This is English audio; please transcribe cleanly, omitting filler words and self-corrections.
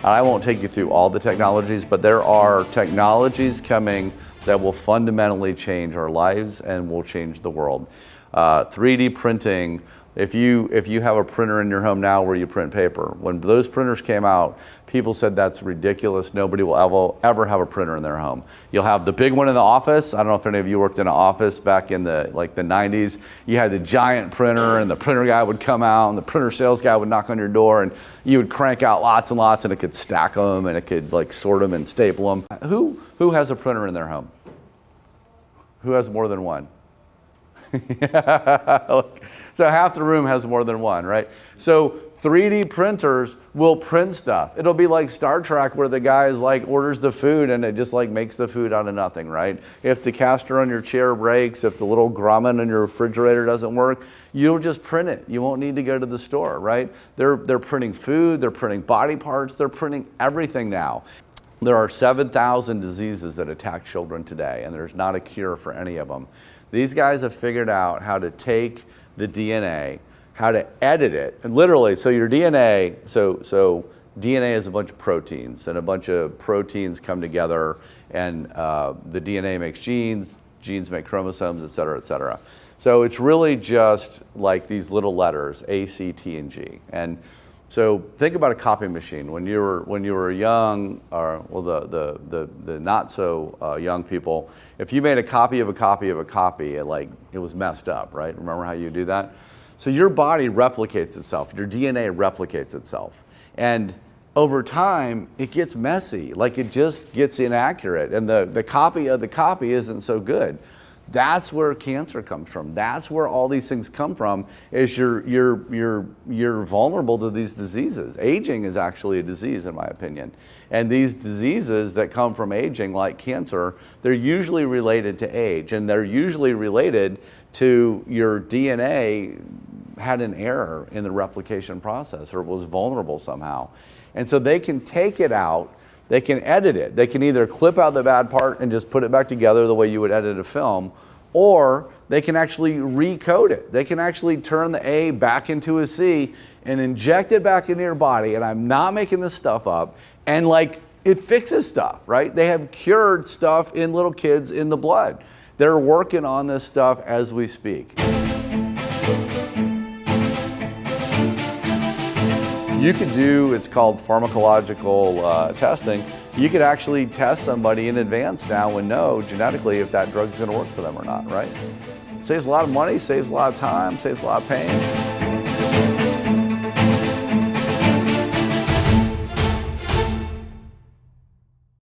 I won't take you through all the technologies, but there are technologies coming that will fundamentally change our lives and will change the world. 3D printing, if you have a printer in your home now where you print paper, when those printers came out, people said that's ridiculous. Nobody will ever have a printer in their home. You'll have the big one in the office. I don't know if any of you worked in an office back in the 90s. You had the giant printer and the printer guy would come out and the printer sales guy would knock on your door and you would crank out lots and lots and it could stack them and it could like sort them and staple them. Who has a printer in their home? Who has more than one? So half the room has more than one, right? So 3D printers will print stuff. It'll be like Star Trek where the guy is like orders the food and it just like makes the food out of nothing, right? If the caster on your chair breaks, if the little grommet on your refrigerator doesn't work, you'll just print it. You won't need to go to the store, right? They're printing food, they're printing body parts, they're printing everything now. There are 7,000 diseases that attack children today, and there's not a cure for any of them. These guys have figured out how to take the DNA, how to edit it, and literally, so your DNA, so DNA is a bunch of proteins, and a bunch of proteins come together, and the DNA makes genes, genes make chromosomes, et cetera, et cetera. So it's really just like these little letters, A, C, T, and G. And so think about a copy machine. When you were young, or well, the not so young people, if you made a copy of a copy of a copy, it was messed up, right? Remember how you do that? So your body replicates itself. Your DNA replicates itself, and over time it gets messy. Like it just gets inaccurate, and the copy of the copy isn't so good. That's where cancer comes from. That's where all these things come from, is you're vulnerable to these diseases. Aging is actually a disease, in my opinion. And these diseases that come from aging, like cancer, they're usually related to age, and they're usually related to your DNA had an error in the replication process, or it was vulnerable somehow. And so they can take it out. They can edit it. They can either clip out the bad part and just put it back together the way you would edit a film, or they can actually recode it. They can actually turn the A back into a C and inject it back into your body, and I'm not making this stuff up, and like it fixes stuff, right? They have cured stuff in little kids in the blood. They're working on this stuff as we speak. You could do, it's called pharmacological testing. You could actually test somebody in advance now and know genetically if that drug's gonna work for them or not, right? Saves a lot of money, saves a lot of time, saves a lot of pain.